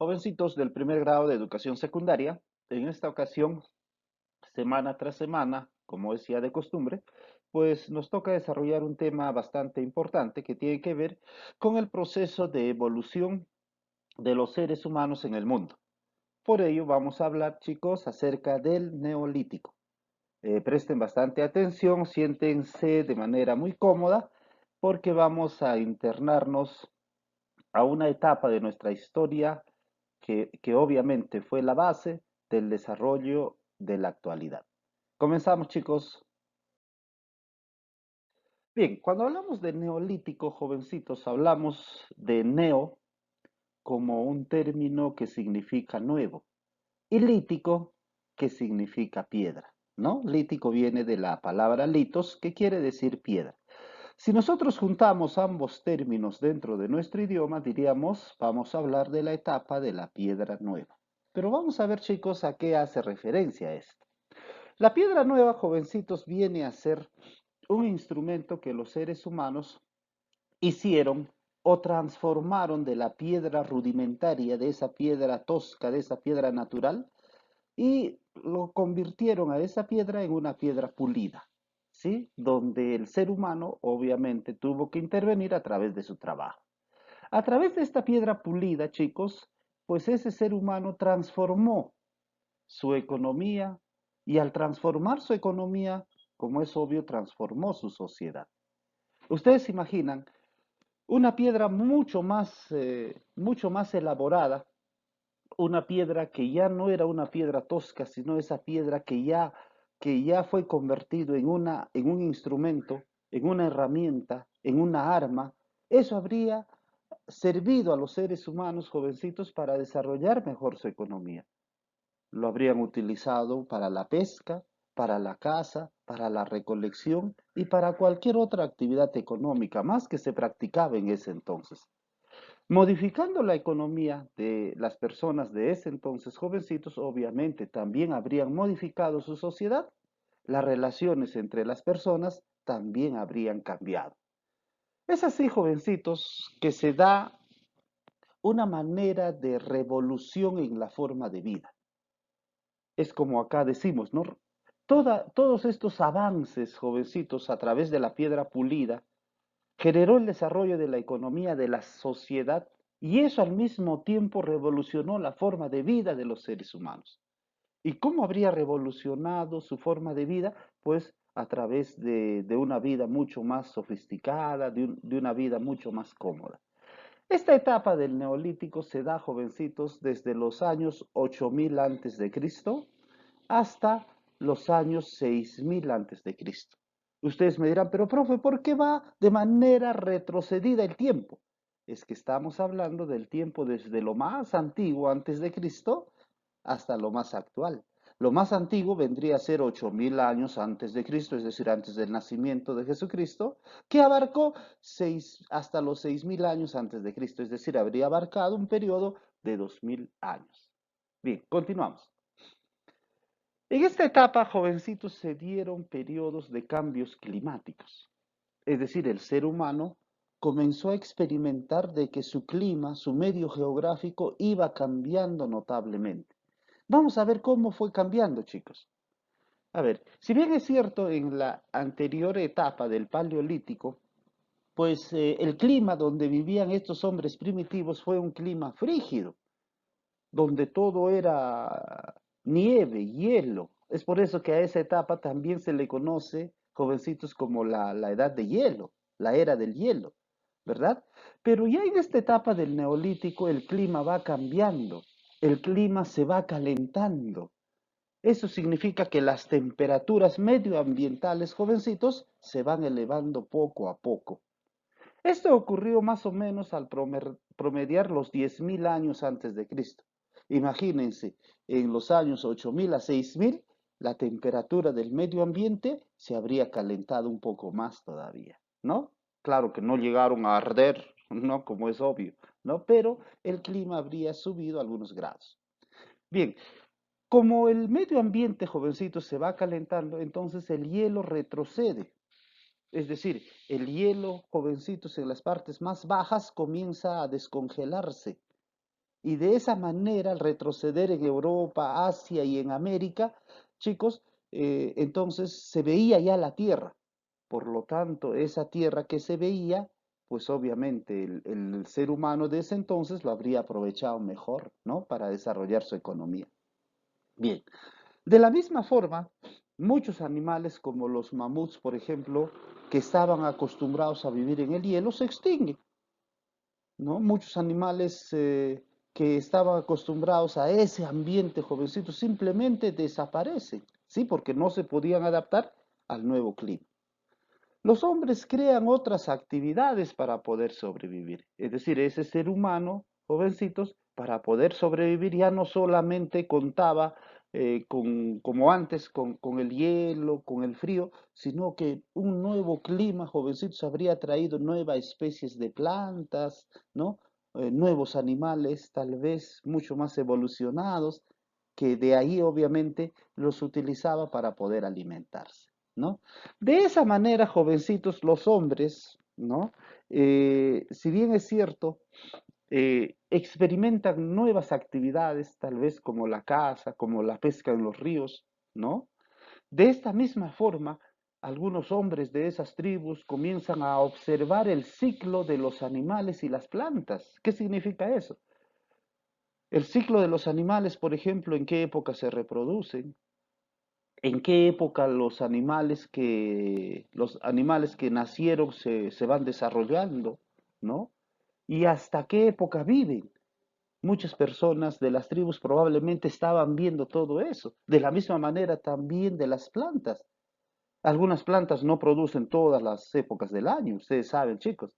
Jovencitos del primer grado de educación secundaria, en esta ocasión, semana tras semana, como es ya de costumbre, pues nos toca desarrollar un tema bastante importante que tiene que ver con el proceso de evolución de los seres humanos en el mundo. Por ello vamos a hablar, chicos, acerca del neolítico. Presten bastante atención, siéntense de manera muy cómoda, porque vamos a internarnos a una etapa de nuestra historia que obviamente fue la base del desarrollo de la actualidad. Comenzamos, chicos. Bien, cuando hablamos de neolítico, jovencitos, hablamos de neo como un término que significa nuevo y lítico que significa piedra, ¿no? Lítico viene de la palabra litos, que quiere decir piedra. Si nosotros juntamos ambos términos dentro de nuestro idioma, diríamos, vamos a hablar de la etapa de la piedra nueva. Pero vamos a ver, chicos, a qué hace referencia esto. La piedra nueva, jovencitos, viene a ser un instrumento que los seres humanos hicieron o transformaron de la piedra rudimentaria, de esa piedra tosca, de esa piedra natural, y lo convirtieron a esa piedra en una piedra pulida, ¿sí? Donde el ser humano obviamente tuvo que intervenir a través de su trabajo. A través de esta piedra pulida, chicos, pues ese ser humano transformó su economía y al transformar su economía, como es obvio, transformó su sociedad. Ustedes se imaginan una piedra mucho más elaborada, una piedra que ya no era una piedra tosca, sino esa piedra que ya fue convertido en un instrumento, en una herramienta, en una arma. Eso habría servido a los seres humanos jovencitos para desarrollar mejor su economía. Lo habrían utilizado para la pesca, para la caza, para la recolección y para cualquier otra actividad económica más que se practicaba en ese entonces. Modificando la economía de las personas de ese entonces, jovencitos, obviamente también habrían modificado su sociedad. Las relaciones entre las personas también habrían cambiado. Es así, jovencitos, que se da una manera de revolución en la forma de vida. Es como acá decimos, ¿no? Todos estos avances, jovencitos, a través de la piedra pulida, generó el desarrollo de la economía de la sociedad y eso al mismo tiempo revolucionó la forma de vida de los seres humanos. ¿Y cómo habría revolucionado su forma de vida? Pues a través de una vida mucho más sofisticada, de una vida mucho más cómoda. Esta etapa del neolítico se da, jovencitos, desde los años 8000 antes de Cristo hasta los años 6000 antes de Cristo. Ustedes me dirán, pero profe, ¿por qué va de manera retrocedida el tiempo? Es que estamos hablando del tiempo desde lo más antiguo antes de Cristo hasta lo más actual. Lo más antiguo vendría a ser 8000 años antes de Cristo, es decir, antes del nacimiento de Jesucristo, que abarcó hasta los 6000 años antes de Cristo, es decir, habría abarcado un periodo de 2000 años. Bien, continuamos. En esta etapa, jovencitos, se dieron periodos de cambios climáticos. Es decir, el ser humano comenzó a experimentar de que su clima, su medio geográfico iba cambiando notablemente. Vamos a ver cómo fue cambiando, chicos. A ver, si bien es cierto en la anterior etapa del Paleolítico, pues el clima donde vivían estos hombres primitivos fue un clima frígido, donde todo era nieve, hielo. Es por eso que a esa etapa también se le conoce, jovencitos, como la edad de hielo, la era del hielo, ¿verdad? Pero ya en esta etapa del neolítico el clima va cambiando, el clima se va calentando. Eso significa que las temperaturas medioambientales, jovencitos, se van elevando poco a poco. Esto ocurrió más o menos al promediar los 10.000 años antes de Cristo. Imagínense, en los años 8000 a 6000, la temperatura del medio ambiente se habría calentado un poco más todavía, ¿no? Claro que no llegaron a arder, ¿no? Como es obvio, ¿no? Pero el clima habría subido algunos grados. Bien, como el medio ambiente, jovencito, se va calentando, entonces el hielo retrocede. Es decir, el hielo, jovencitos, en las partes más bajas comienza a descongelarse. Y de esa manera, al retroceder en Europa, Asia y en América, chicos, entonces se veía ya la tierra. Por lo tanto, esa tierra que se veía, pues obviamente el ser humano de ese entonces lo habría aprovechado mejor, ¿no? Para desarrollar su economía. Bien, de la misma forma, muchos animales como los mamuts, por ejemplo, que estaban acostumbrados a vivir en el hielo, se extinguen, ¿no? Muchos animales que estaban acostumbrados a ese ambiente jovencito simplemente desaparecen, ¿sí? Porque no se podían adaptar al nuevo clima. Los hombres crean otras actividades para poder sobrevivir. Es decir, ese ser humano, jovencitos, para poder sobrevivir ya no solamente contaba como antes con el hielo, con el frío, sino que un nuevo clima, jovencitos, habría traído nuevas especies de plantas, ¿no? Nuevos animales, tal vez mucho más evolucionados, que de ahí obviamente los utilizaba para poder alimentarse, ¿no? De esa manera, jovencitos, los hombres, ¿no? Si bien es cierto, experimentan nuevas actividades, tal vez como la caza, como la pesca en los ríos, ¿no? De esta misma forma, algunos hombres de esas tribus comienzan a observar el ciclo de los animales y las plantas. ¿Qué significa eso? El ciclo de los animales, por ejemplo, en qué época se reproducen, en qué época los animales que nacieron se van desarrollando, ¿no? Y hasta qué época viven. Muchas personas de las tribus probablemente estaban viendo todo eso. De la misma manera también de las plantas. Algunas plantas no producen todas las épocas del año, ustedes saben, chicos.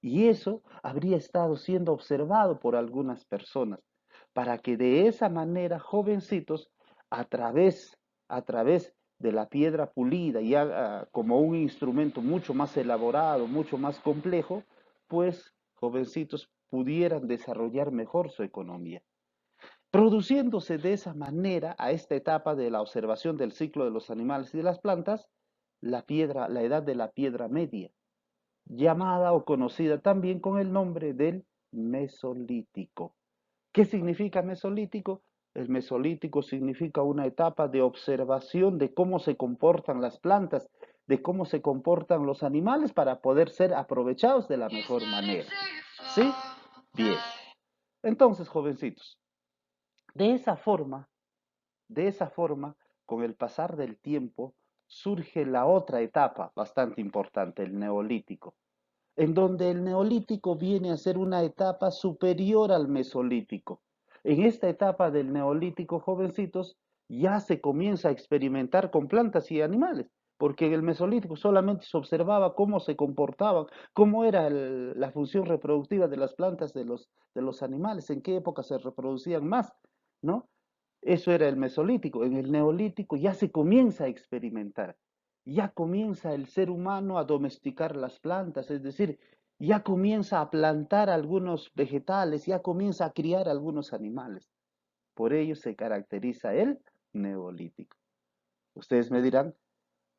Y eso habría estado siendo observado por algunas personas, para que de esa manera, jovencitos, a través, a través de la piedra pulida, ya como un instrumento mucho más elaborado, mucho más complejo, pues jovencitos pudieran desarrollar mejor su economía. Produciéndose de esa manera a esta etapa de la observación del ciclo de los animales y de las plantas, la edad de la piedra media, llamada o conocida también con el nombre del Mesolítico. ¿Qué significa Mesolítico? El Mesolítico significa una etapa de observación de cómo se comportan las plantas, de cómo se comportan los animales para poder ser aprovechados de la mejor manera. ¿Sí? Bien. Entonces, jovencitos, de esa forma, de esa forma, con el pasar del tiempo, surge la otra etapa bastante importante, el Neolítico, en donde el neolítico viene a ser una etapa superior al mesolítico. En esta etapa del neolítico, jovencitos, ya se comienza a experimentar con plantas y animales, porque en el mesolítico solamente se observaba cómo se comportaban, cómo era la función reproductiva de las plantas, de los animales, en qué época se reproducían más, ¿no? Eso era el mesolítico. En el neolítico ya se comienza a experimentar, ya comienza el ser humano a domesticar las plantas, es decir, ya comienza a plantar algunos vegetales, ya comienza a criar algunos animales. Por ello se caracteriza el neolítico. Ustedes me dirán,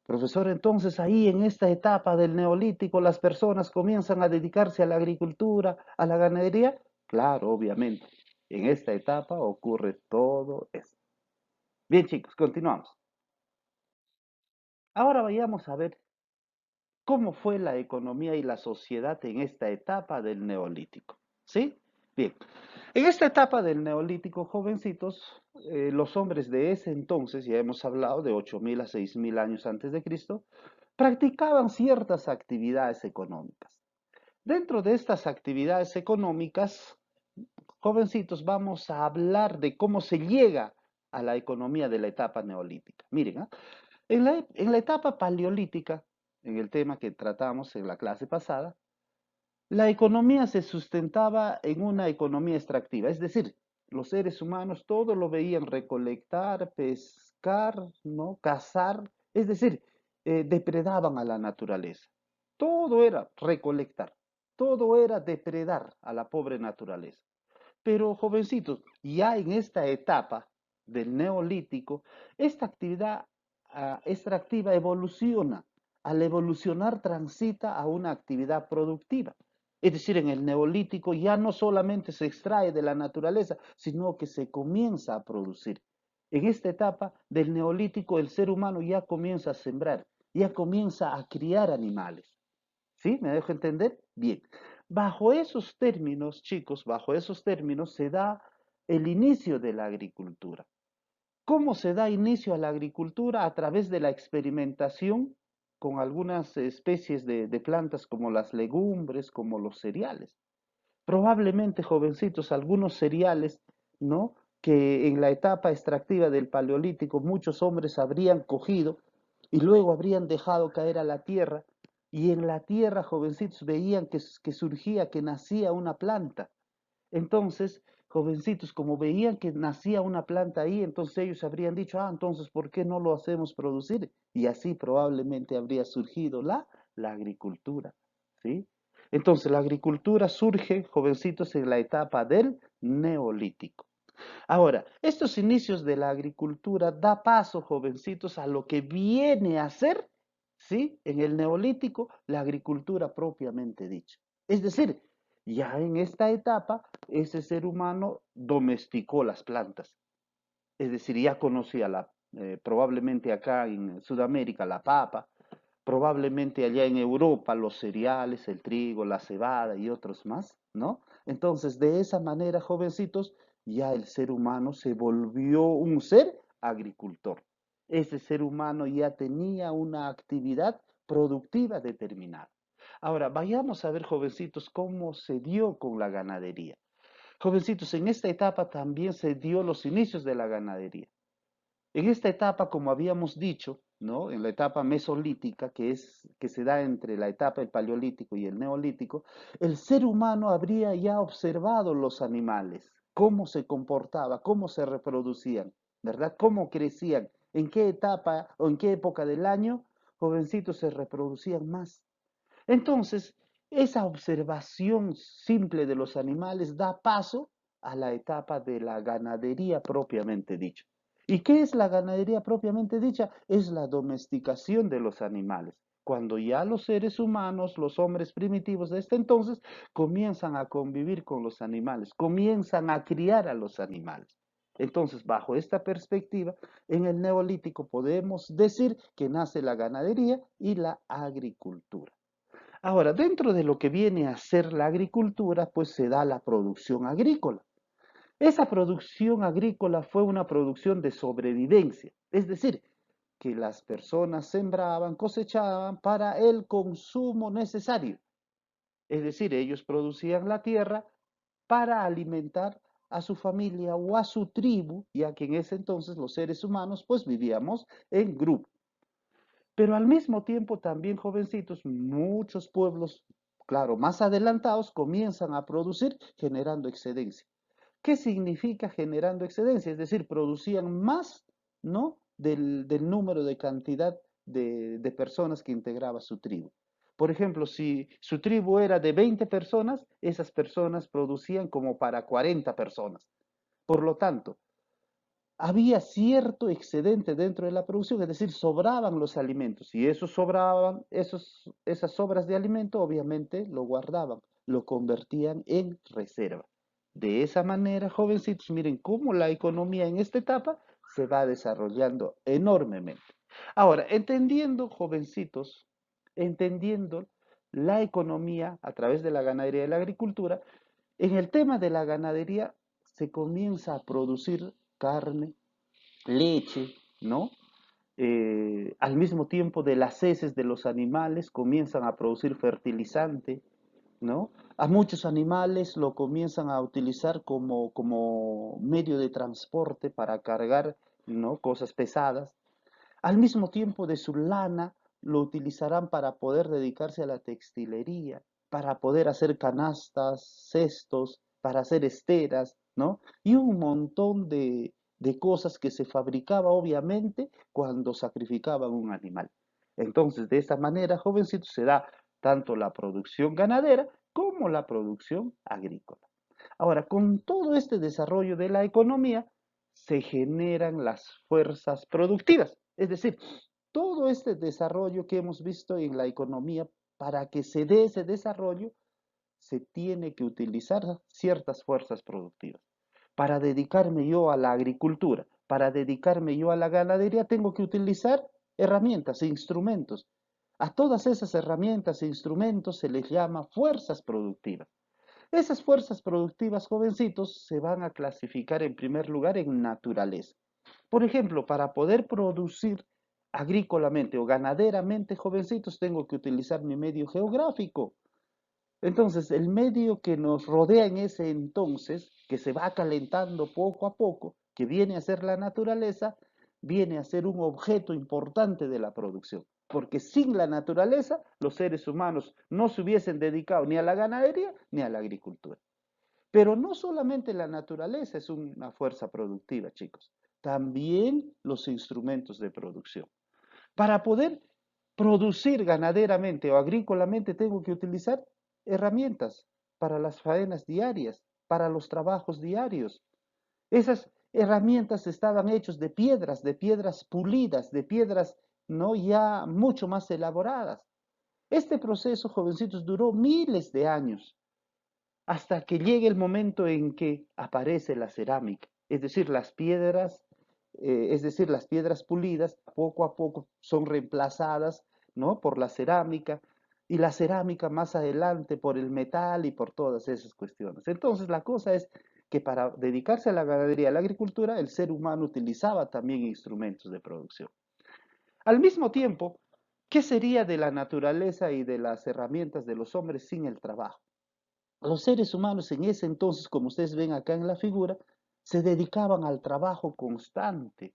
profesor, entonces ahí en esta etapa del neolítico las personas comienzan a dedicarse a la agricultura, a la ganadería. Claro, obviamente. En esta etapa ocurre todo esto. Bien, chicos, continuamos. Ahora vayamos a ver cómo fue la economía y la sociedad en esta etapa del Neolítico. ¿Sí? Bien. En esta etapa del Neolítico, jovencitos, los hombres de ese entonces, ya hemos hablado de 8.000 a 6.000 años antes de Cristo, practicaban ciertas actividades económicas. Dentro de estas actividades económicas, jovencitos, vamos a hablar de cómo se llega a la economía de la etapa neolítica. Miren, ¿ah? En la etapa paleolítica, en el tema que tratamos en la clase pasada, la economía se sustentaba en una economía extractiva, es decir, los seres humanos todo lo veían recolectar, pescar, ¿no? Cazar, es decir, depredaban a la naturaleza. Todo era recolectar, todo era depredar a la pobre naturaleza. Pero jovencitos, ya en esta etapa del neolítico, esta actividad extractiva evoluciona. Al evolucionar transita a una actividad productiva. Es decir, en el neolítico ya no solamente se extrae de la naturaleza, sino que se comienza a producir. En esta etapa del neolítico el ser humano ya comienza a sembrar, ya comienza a criar animales. ¿Sí? ¿Me dejo entender? Bien. Bajo esos términos, chicos, bajo esos términos se da el inicio de la agricultura. ¿Cómo se da inicio a la agricultura? A través de la experimentación con algunas especies de plantas como las legumbres, como los cereales. Probablemente, jovencitos, algunos cereales, ¿no? Que en la etapa extractiva del Paleolítico muchos hombres habrían cogido y luego habrían dejado caer a la tierra, y en la tierra, jovencitos, veían que surgía, que nacía una planta. Entonces, jovencitos, como veían que nacía una planta ahí, entonces ellos habrían dicho, ah, entonces, ¿por qué no lo hacemos producir? Y así probablemente habría surgido la agricultura, ¿sí? Entonces, la agricultura surge, jovencitos, en la etapa del Neolítico. Ahora, estos inicios de la agricultura da paso, jovencitos, a lo que viene a ser, ¿sí? En el Neolítico, la agricultura propiamente dicha. Es decir, ya en esta etapa, ese ser humano domesticó las plantas. Es decir, ya conocía probablemente acá en Sudamérica la papa, probablemente allá en Europa los cereales, el trigo, la cebada y otros más, ¿no? Entonces, de esa manera, jovencitos, ya el ser humano se volvió un ser agricultor. Ese ser humano ya tenía una actividad productiva determinada. Ahora, vayamos a ver, jovencitos, cómo se dio con la ganadería. Jovencitos, en esta etapa también se dio los inicios de la ganadería. En esta etapa, como habíamos dicho, ¿no? En la etapa mesolítica, que se da entre la etapa del paleolítico y el neolítico, el ser humano habría ya observado los animales, cómo se comportaba, cómo se reproducían, ¿verdad? Cómo crecían, en qué etapa o en qué época del año, jovencitos, se reproducían más. Entonces, esa observación simple de los animales da paso a la etapa de la ganadería propiamente dicha. ¿Y qué es la ganadería propiamente dicha? Es la domesticación de los animales. Cuando ya los seres humanos, los hombres primitivos de este entonces, comienzan a convivir con los animales, comienzan a criar a los animales. Entonces, bajo esta perspectiva, en el Neolítico podemos decir que nace la ganadería y la agricultura. Ahora, dentro de lo que viene a ser la agricultura, pues se da la producción agrícola. Esa producción agrícola fue una producción de sobrevivencia, es decir, que las personas sembraban, cosechaban para el consumo necesario. Es decir, ellos producían la tierra para alimentar a su familia o a su tribu, ya que en ese entonces los seres humanos pues vivíamos en grupo. Pero al mismo tiempo también, jovencitos, muchos pueblos, claro, más adelantados, comienzan a producir generando excedencia. ¿Qué significa generando excedencia? Es decir, producían más, ¿no? Del número de cantidad de personas que integraba su tribu. Por ejemplo, si su tribu era de 20 personas, esas personas producían como para 40 personas. Por lo tanto, había cierto excedente dentro de la producción, es decir, sobraban los alimentos y esos sobraban, esas sobras de alimento obviamente lo guardaban, lo convertían en reserva. De esa manera, jovencitos, miren cómo la economía en esta etapa se va desarrollando enormemente. Ahora, entendiendo, jovencitos, entendiendo la economía a través de la ganadería y la agricultura, en el tema de la ganadería se comienza a producir carne, leche, ¿no? Al mismo tiempo de las heces de los animales comienzan a producir fertilizante, ¿no? A muchos animales lo comienzan a utilizar como medio de transporte para cargar, ¿no? Cosas pesadas. Al mismo tiempo de su lana lo utilizarán para poder dedicarse a la textilería, para poder hacer canastas, cestos, para hacer esteras, ¿no? Y un montón de cosas que se fabricaba obviamente cuando sacrificaban un animal. Entonces, de esa manera, jovencitos, se da tanto la producción ganadera como la producción agrícola. Ahora, con todo este desarrollo de la economía, se generan las fuerzas productivas. Es decir, todo este desarrollo que hemos visto en la economía, para que se dé ese desarrollo, se tiene que utilizar ciertas fuerzas productivas. Para dedicarme yo a la agricultura, para dedicarme yo a la ganadería, tengo que utilizar herramientas e instrumentos. A todas esas herramientas e instrumentos se les llama fuerzas productivas. Esas fuerzas productivas, jovencitos, se van a clasificar en primer lugar en naturaleza. Por ejemplo, para poder producir agrícolamente o ganaderamente, jovencitos, tengo que utilizar mi medio geográfico. Entonces, el medio que nos rodea en ese entonces, que se va calentando poco a poco, que viene a ser la naturaleza, viene a ser un objeto importante de la producción. Porque sin la naturaleza, los seres humanos no se hubiesen dedicado ni a la ganadería ni a la agricultura. Pero no solamente la naturaleza es una fuerza productiva, chicos, también los instrumentos de producción. Para poder producir ganaderamente o agrícolamente tengo que utilizar herramientas para las faenas diarias, para los trabajos diarios. Esas herramientas estaban hechas de piedras pulidas, de piedras no ya mucho más elaboradas. Este proceso, jovencitos, duró miles de años hasta que llegue el momento en que aparece la cerámica, es decir, las piedras pulidas poco a poco son reemplazadas, ¿no? Por la cerámica y la cerámica más adelante por el metal y por todas esas cuestiones. Entonces la cosa es que para dedicarse a la ganadería, a la agricultura, el ser humano utilizaba también instrumentos de producción. Al mismo tiempo, ¿qué sería de la naturaleza y de las herramientas de los hombres sin el trabajo? Los seres humanos en ese entonces, como ustedes ven acá en la figura, se dedicaban al trabajo constante.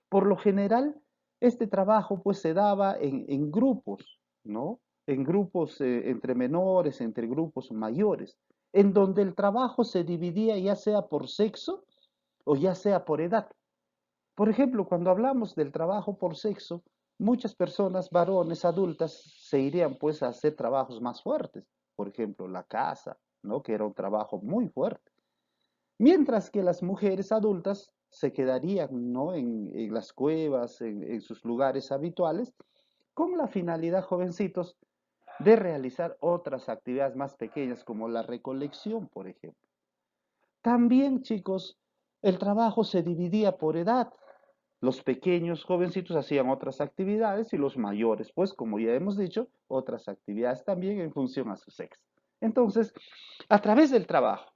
Por lo general, este trabajo pues se daba en grupos, ¿no? En grupos entre menores, entre grupos mayores, en donde el trabajo se dividía ya sea por sexo o ya sea por edad. Por ejemplo, cuando hablamos del trabajo por sexo, muchas personas, varones, adultas, se irían pues a hacer trabajos más fuertes. Por ejemplo, la casa, ¿no? Que era un trabajo muy fuerte. Mientras que las mujeres adultas se quedarían, ¿no? En las cuevas, en sus lugares habituales, con la finalidad, jovencitos, de realizar otras actividades más pequeñas como la recolección, por ejemplo. También, chicos, el trabajo se dividía por edad. Los pequeños jovencitos hacían otras actividades y los mayores, pues como ya hemos dicho, otras actividades también en función a su sexo. Entonces, a través del trabajo,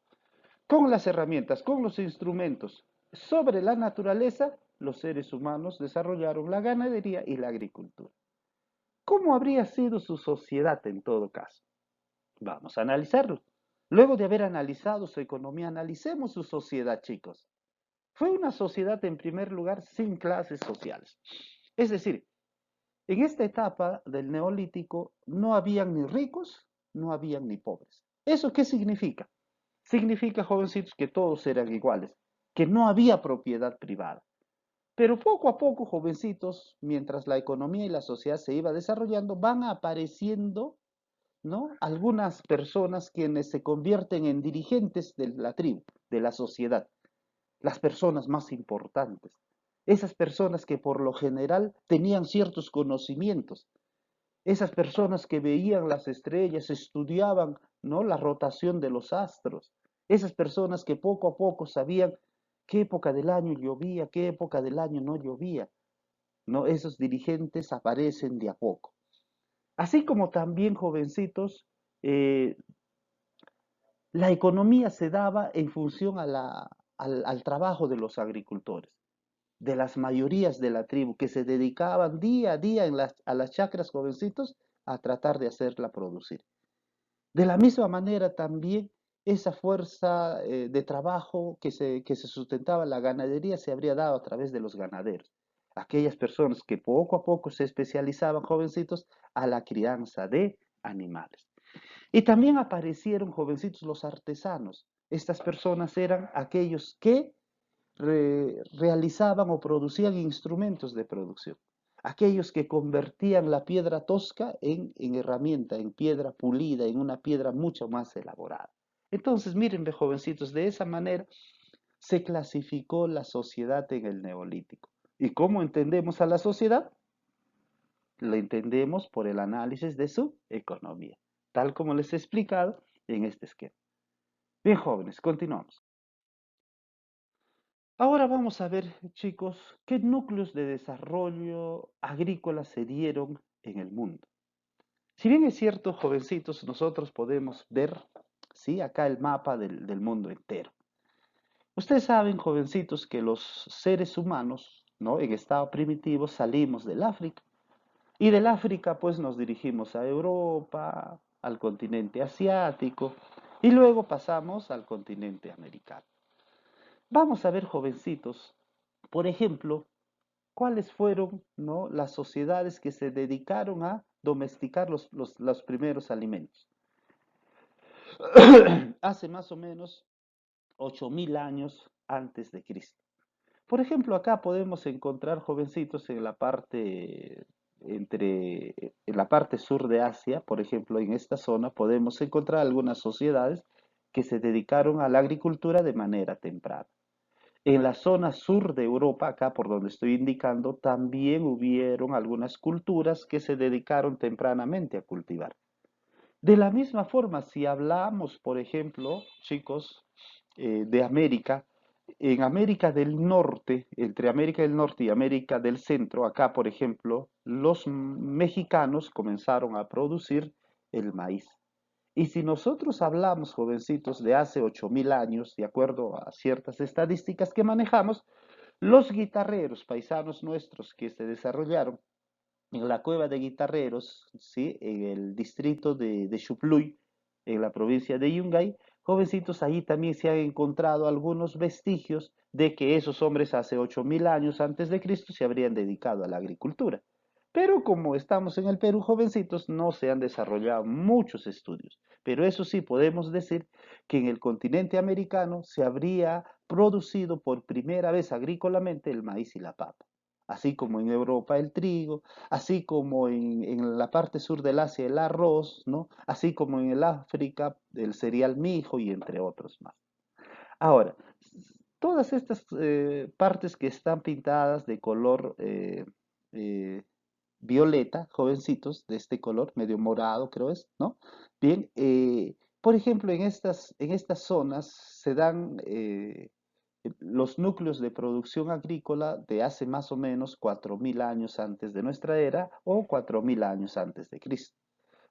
con las herramientas, con los instrumentos sobre la naturaleza, los seres humanos desarrollaron la ganadería y la agricultura. ¿Cómo habría sido su sociedad en todo caso? Vamos a analizarlo. Luego de haber analizado su economía, analicemos su sociedad, chicos. Fue una sociedad, en primer lugar, sin clases sociales. Es decir, en esta etapa del neolítico no habían ni ricos, no habían ni pobres. ¿Eso qué significa? Significa, jovencitos, que todos eran iguales, que no había propiedad privada. Pero poco a poco, jovencitos, mientras la economía y la sociedad se iba desarrollando, van apareciendo, ¿no? Algunas personas quienes se convierten en dirigentes de la tribu, de la sociedad, las personas más importantes, esas personas que por lo general tenían ciertos conocimientos, esas personas que veían las estrellas, estudiaban, ¿no? La rotación de los astros, esas personas que poco a poco sabían qué época del año llovía, qué época del año no llovía, ¿no? Esos dirigentes aparecen de a poco. Así como también, jovencitos, eh, la economía se daba en función al trabajo de los agricultores, de las mayorías de la tribu, que se dedicaban día a día a las chacras, jovencitos, a tratar de hacerla producir. De la misma manera también esa fuerza de trabajo que se sustentaba en la ganadería se habría dado a través de los ganaderos, aquellas personas que poco a poco se especializaban, jovencitos, a la crianza de animales. Y también aparecieron, jovencitos, los artesanos. Estas personas eran aquellos que realizaban o producían instrumentos de producción. Aquellos que convertían la piedra tosca en herramienta, en piedra pulida, en una piedra mucho más elaborada. Entonces, miren, jovencitos, de esa manera se clasificó la sociedad en el Neolítico. ¿Y cómo entendemos a la sociedad? Lo entendemos por el análisis de su economía. Tal como les he explicado, en este esquema. Bien, jóvenes, continuamos. Ahora vamos a ver, chicos, qué núcleos de desarrollo agrícola se dieron en el mundo. Si bien es cierto, jovencitos, nosotros podemos ver, sí, acá el mapa del mundo entero. Ustedes saben, jovencitos, que los seres humanos, ¿no? En estado primitivo salimos del África. Y del África, pues nos dirigimos a Europa, al continente asiático, y luego pasamos al continente americano. Vamos a ver, jovencitos, por ejemplo, cuáles fueron, ¿no?, las sociedades que se dedicaron a domesticar los primeros alimentos. Hace más o menos 8000 años antes de Cristo. Por ejemplo, acá podemos encontrar, jovencitos, en la parte en la parte sur de Asia, por ejemplo, en esta zona podemos encontrar algunas sociedades que se dedicaron a la agricultura de manera temprana. En la zona sur de Europa, acá por donde estoy indicando, también hubieron algunas culturas que se dedicaron tempranamente a cultivar. De la misma forma, si hablamos, por ejemplo, chicos, de América, en América del Norte, entre América del Norte y América del Centro, acá, por ejemplo, los mexicanos comenzaron a producir el maíz. Y si nosotros hablamos, jovencitos, de hace 8000 años, de acuerdo a ciertas estadísticas que manejamos, los guitarreros paisanos nuestros que se desarrollaron en la cueva de Guitarreros, ¿sí?, en el distrito de Xupluy, en la provincia de Yungay, jovencitos, ahí también se han encontrado algunos vestigios de que esos hombres hace 8000 años antes de Cristo se habrían dedicado a la agricultura. Pero como estamos en el Perú, jovencitos, no se han desarrollado muchos estudios. Pero eso sí, podemos decir que en el continente americano se habría producido por primera vez agrícolamente el maíz y la papa, así como en Europa el trigo, así como en la parte sur del Asia el arroz, ¿no? Así como en el África el cereal mijo y entre otros más. Ahora, todas estas partes que están pintadas de color eh, violeta, jovencitos, de este color, medio morado creo es, ¿no? Bien, por ejemplo, en estas zonas se dan los núcleos de producción agrícola de hace más o menos 4000 años antes de nuestra era o 4000 años antes de Cristo.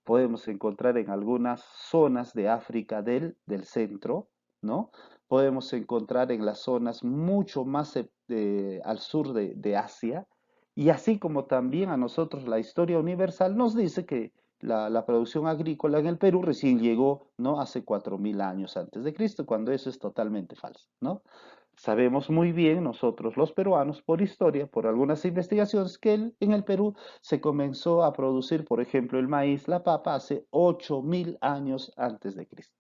Podemos encontrar en algunas zonas de África del centro, ¿no? Podemos encontrar en las zonas mucho más al sur de Asia, y así como también a nosotros la historia universal nos dice que la producción agrícola en el Perú recién llegó, ¿no?, hace 4000 años antes de Cristo, cuando eso es totalmente falso, ¿no? Sabemos muy bien nosotros los peruanos por historia, por algunas investigaciones, que en el Perú se comenzó a producir, por ejemplo, el maíz, la papa, hace 8000 años antes de Cristo.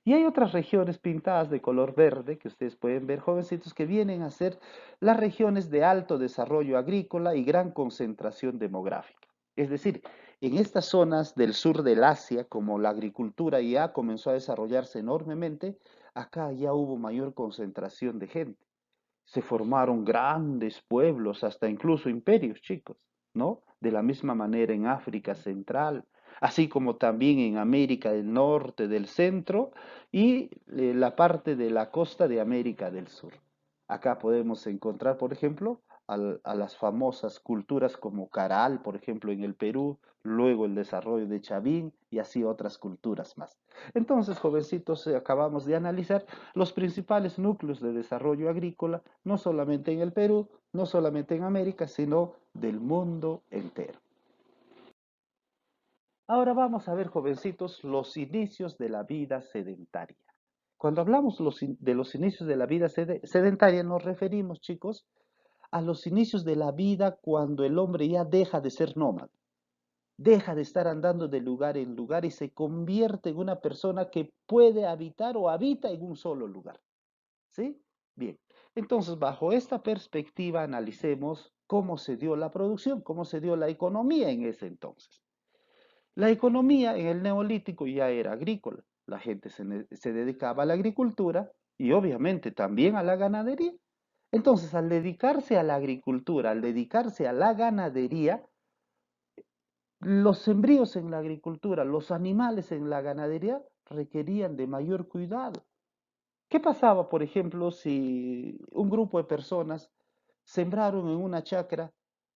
Y hay otras regiones pintadas de color verde que ustedes pueden ver, jovencitos, que vienen a ser las regiones de alto desarrollo agrícola y gran concentración demográfica. Es decir, en estas zonas del sur del Asia, como la agricultura ya comenzó a desarrollarse enormemente, acá ya hubo mayor concentración de gente. Se formaron grandes pueblos, hasta incluso imperios, chicos, ¿no? De la misma manera en África Central, así como también en América del Norte, del Centro y la parte de la costa de América del Sur. Acá podemos encontrar, por ejemplo, a las famosas culturas como Caral, por ejemplo, en el Perú, luego el desarrollo de Chavín y así otras culturas más. Entonces, jovencitos, acabamos de analizar los principales núcleos de desarrollo agrícola, no solamente en el Perú, no solamente en América, sino del mundo entero. Ahora vamos a ver, jovencitos, los inicios de la vida sedentaria. Cuando hablamos de los inicios de la vida sedentaria, nos referimos, chicos, a los inicios de la vida cuando el hombre ya deja de ser nómada, deja de estar andando de lugar en lugar y se convierte en una persona que puede habitar o habita en un solo lugar. ¿Sí? Bien. Entonces, bajo esta perspectiva, analicemos cómo se dio la producción, cómo se dio la economía en ese entonces. La economía en el neolítico ya era agrícola. La gente se dedicaba a la agricultura y obviamente también a la ganadería. Entonces, al dedicarse a la agricultura, al dedicarse a la ganadería, los sembríos en la agricultura, los animales en la ganadería requerían de mayor cuidado. ¿Qué pasaba, por ejemplo, si un grupo de personas sembraron en una chacra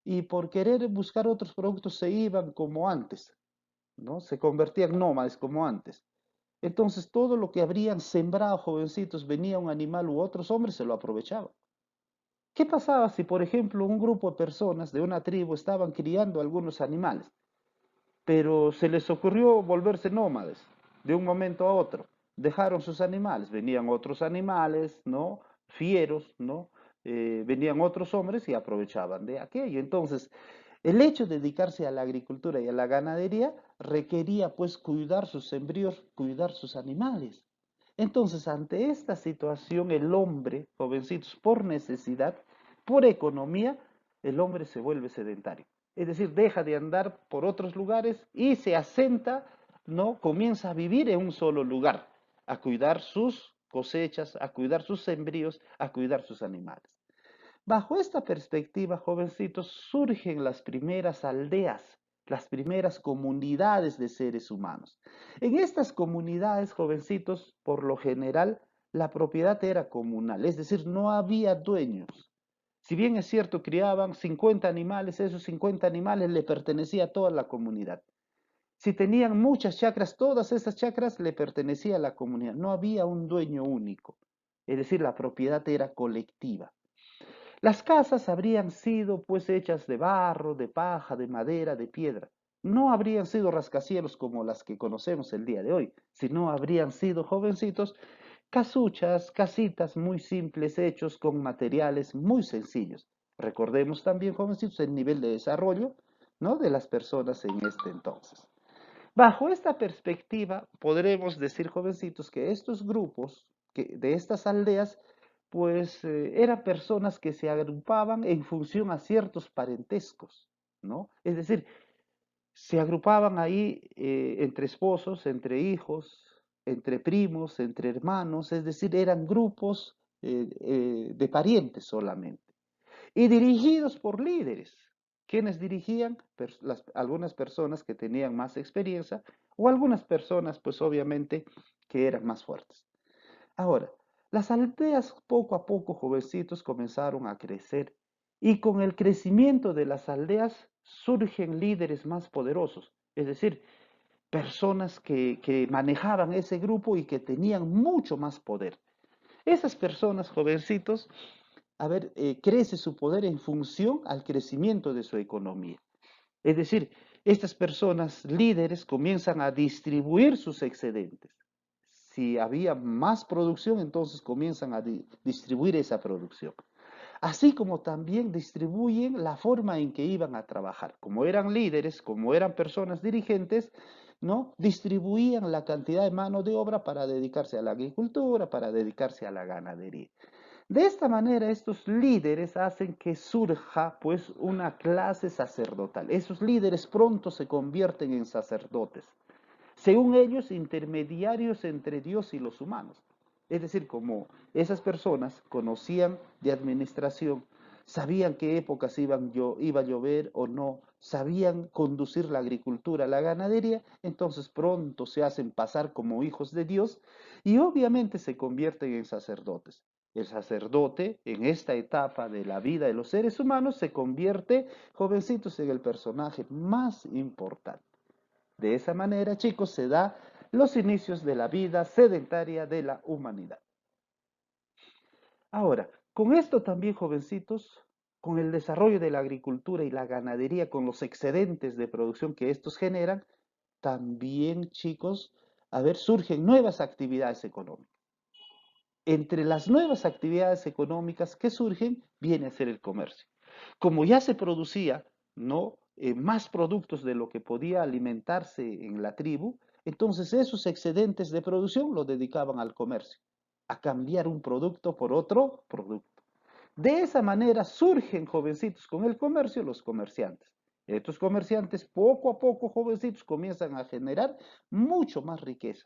y por querer buscar otros productos se iban como antes, ¿no? Se convertían nómades como antes. Entonces todo lo que habrían sembrado jovencitos, venía un animal u otros hombres, se lo aprovechaban. ¿Qué pasaba si, por ejemplo, un grupo de personas de una tribu estaban criando algunos animales, pero se les ocurrió volverse nómades de un momento a otro? Dejaron sus animales, venían otros animales, ¿no? Fieros, ¿no? Venían otros hombres y aprovechaban de aquello. Entonces, el hecho de dedicarse a la agricultura y a la ganadería requería pues cuidar sus embrios, cuidar sus animales. Entonces, ante esta situación, el hombre, jovencitos, por necesidad, por economía, el hombre se vuelve sedentario. Es decir, deja de andar por otros lugares y se asenta, ¿no? Comienza a vivir en un solo lugar, a cuidar sus cosechas, a cuidar sus embrios, a cuidar sus animales. Bajo esta perspectiva, jovencitos, surgen las primeras aldeas, las primeras comunidades de seres humanos. En estas comunidades, jovencitos, por lo general, la propiedad era comunal, es decir, no había dueños. Si bien es cierto, criaban 50 animales, esos 50 animales le pertenecía a toda la comunidad. Si tenían muchas chacras, todas esas chacras le pertenecía a la comunidad. No había un dueño único, es decir, la propiedad era colectiva. Las casas habrían sido pues hechas de barro, de paja, de madera, de piedra. No habrían sido rascacielos como las que conocemos el día de hoy, sino habrían sido, jovencitos, casuchas, casitas muy simples hechos con materiales muy sencillos. Recordemos también, jovencitos, el nivel de desarrollo, ¿no?, de las personas en este entonces. Bajo esta perspectiva, podremos decir, jovencitos, que estos grupos de estas aldeas, pues eran personas que se agrupaban en función a ciertos parentescos, ¿no? Es decir, se agrupaban ahí entre esposos, entre hijos, entre primos, entre hermanos, es decir, eran grupos de parientes solamente y dirigidos por líderes. Quienes dirigían algunas personas que tenían más experiencia o algunas personas, pues obviamente, que eran más fuertes. Ahora, las aldeas poco a poco, jovencitos, comenzaron a crecer y con el crecimiento de las aldeas surgen líderes más poderosos, es decir, personas que manejaban ese grupo y que tenían mucho más poder. Esas personas, jovencitos, crece su poder en función al crecimiento de su economía. Es decir, estas personas líderes comienzan a distribuir sus excedentes. Si había más producción, entonces comienzan a distribuir esa producción. Así como también distribuyen la forma en que iban a trabajar. Como eran líderes, como eran personas dirigentes, ¿no? Distribuían la cantidad de mano de obra para dedicarse a la agricultura, para dedicarse a la ganadería. De esta manera, estos líderes hacen que surja pues una clase sacerdotal. Esos líderes pronto se convierten en sacerdotes, según ellos, intermediarios entre Dios y los humanos. Es decir, como esas personas conocían de administración, sabían qué épocas iba a llover o no, sabían conducir la agricultura, la ganadería, entonces pronto se hacen pasar como hijos de Dios y obviamente se convierten en sacerdotes. El sacerdote, en esta etapa de la vida de los seres humanos, se convierte, jovencitos, en el personaje más importante. De esa manera, chicos, se da los inicios de la vida sedentaria de la humanidad. Ahora, con esto también, jovencitos, con el desarrollo de la agricultura y la ganadería, con los excedentes de producción que estos generan, también, chicos, surgen nuevas actividades económicas. Entre las nuevas actividades económicas que surgen, viene a ser el comercio. Como ya se producía, ¿no?, más productos de lo que podía alimentarse en la tribu, entonces esos excedentes de producción los dedicaban al comercio, a cambiar un producto por otro producto. De esa manera surgen, jovencitos, con el comercio los comerciantes. Estos comerciantes poco a poco, jovencitos, comienzan a generar mucho más riqueza.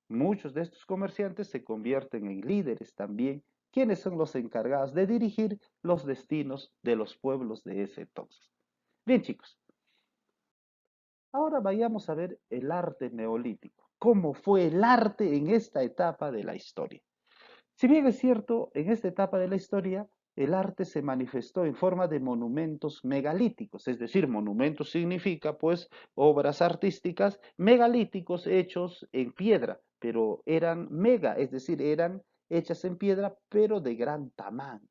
Muchos de estos comerciantes se convierten en líderes también, quienes son los encargados de dirigir los destinos de los pueblos de ese entonces. Bien, chicos, ahora vayamos a ver el arte neolítico. cómo fue el arte en esta etapa de la historia. Si bien es cierto, en esta etapa de la historia, el arte se manifestó en forma de monumentos megalíticos, es decir, monumentos significa pues obras artísticas megalíticos hechos en piedra, pero eran mega, es decir, eran hechas en piedra, pero de gran tamaño.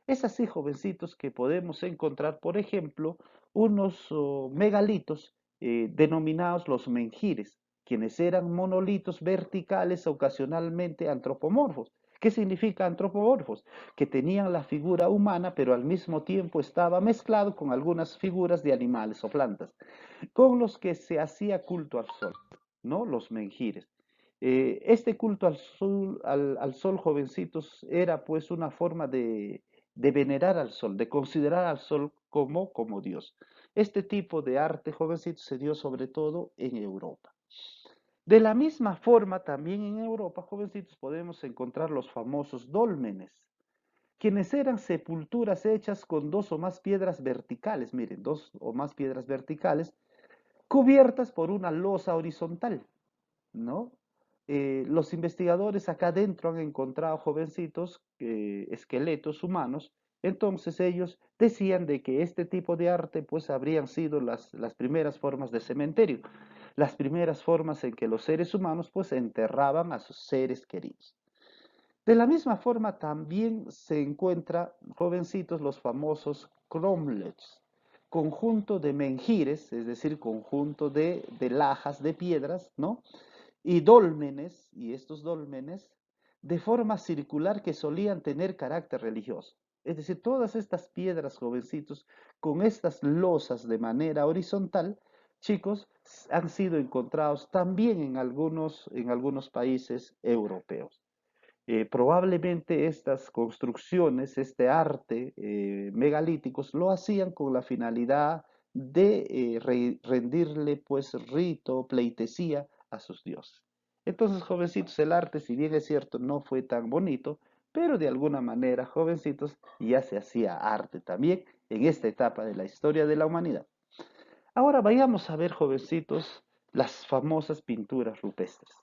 Es así, jovencitos, que podemos encontrar, por ejemplo, unos megalitos denominados los menhires, quienes eran monolitos verticales ocasionalmente antropomorfos. ¿Qué significa antropomorfos? Que tenían la figura humana, pero al mismo tiempo estaba mezclado con algunas figuras de animales o plantas, con los que se hacía culto al sol, ¿no? Los menhires. Este culto al sol, jovencitos, era pues una forma de venerar al sol, de considerar al sol como Dios. Este tipo de arte, jovencitos, se dio sobre todo en Europa. De la misma forma, también en Europa, jovencitos, podemos encontrar los famosos dólmenes, quienes eran sepulturas hechas con dos o más piedras verticales, miren, dos o más piedras verticales, cubiertas por una losa horizontal, ¿no? Los investigadores acá dentro han encontrado jovencitos, esqueletos humanos, entonces ellos decían de que este tipo de arte pues habrían sido las primeras formas de cementerio, las primeras formas en que los seres humanos pues enterraban a sus seres queridos. De la misma forma también se encuentra, jovencitos, los famosos cromlechs, conjunto de menhires, es decir, conjunto de lajas de piedras, ¿no? Y dólmenes, y estos dólmenes, de forma circular que solían tener carácter religioso. Es decir, todas estas piedras, jovencitos, con estas losas de manera horizontal, chicos, han sido encontrados también en algunos países europeos. Probablemente estas construcciones, este arte megalíticos, lo hacían con la finalidad de rendirle pues rito, pleitesía a sus dioses. Entonces, jovencitos, el arte, si bien es cierto, no fue tan bonito, pero de alguna manera, jovencitos, ya se hacía arte también en esta etapa de la historia de la humanidad. Ahora vayamos a ver, jovencitos, las famosas pinturas rupestres.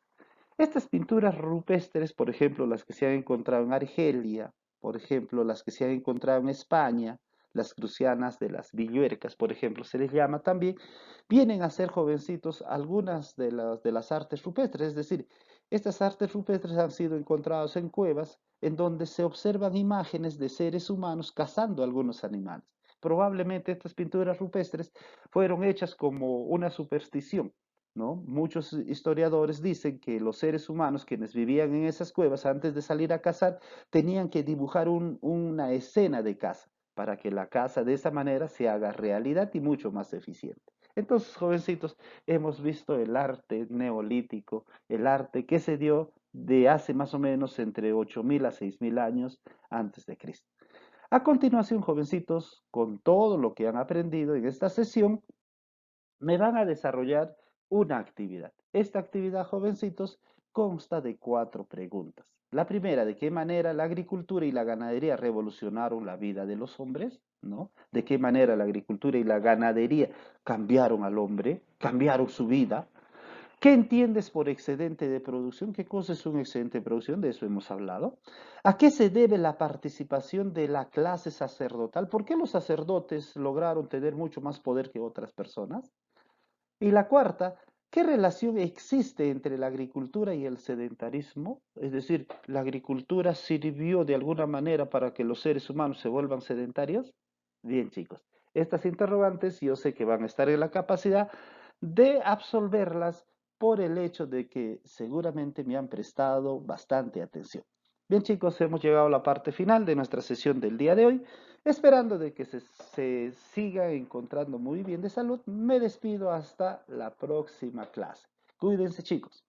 Estas pinturas rupestres, por ejemplo, las que se han encontrado en Argelia, por ejemplo, las que se han encontrado en España, las crucianas de las Villuercas, por ejemplo, se les llama también, vienen a ser, jovencitos, algunas de las artes rupestres, es decir, estas artes rupestres han sido encontradas en cuevas en donde se observan imágenes de seres humanos cazando algunos animales. Probablemente estas pinturas rupestres fueron hechas como una superstición, ¿no? Muchos historiadores dicen que los seres humanos, quienes vivían en esas cuevas antes de salir a cazar, tenían que dibujar una escena de caza para que la caza de esa manera se haga realidad y mucho más eficiente. Entonces, jovencitos, hemos visto el arte neolítico, el arte que se dio de hace más o menos entre 8.000 a 6.000 años antes de Cristo. A continuación, jovencitos, con todo lo que han aprendido en esta sesión, me van a desarrollar una actividad. Esta actividad, jovencitos, consta de 4 preguntas. La primera, ¿de qué manera la agricultura y la ganadería revolucionaron la vida de los hombres? ¿No? ¿De qué manera la agricultura y la ganadería cambiaron al hombre, cambiaron su vida? ¿Qué entiendes por excedente de producción? ¿Qué cosa es un excedente de producción? De eso hemos hablado. ¿A qué se debe la participación de la clase sacerdotal? ¿Por qué los sacerdotes lograron tener mucho más poder que otras personas? Y la cuarta, ¿qué relación existe entre la agricultura y el sedentarismo? Es decir, ¿la agricultura sirvió de alguna manera para que los seres humanos se vuelvan sedentarios? Bien, chicos, estas interrogantes yo sé que van a estar en la capacidad de absolverlas por el hecho de que seguramente me han prestado bastante atención. Bien, chicos, hemos llegado a la parte final de nuestra sesión del día de hoy. Esperando de que se siga encontrando muy bien de salud, me despido hasta la próxima clase. Cuídense, chicos.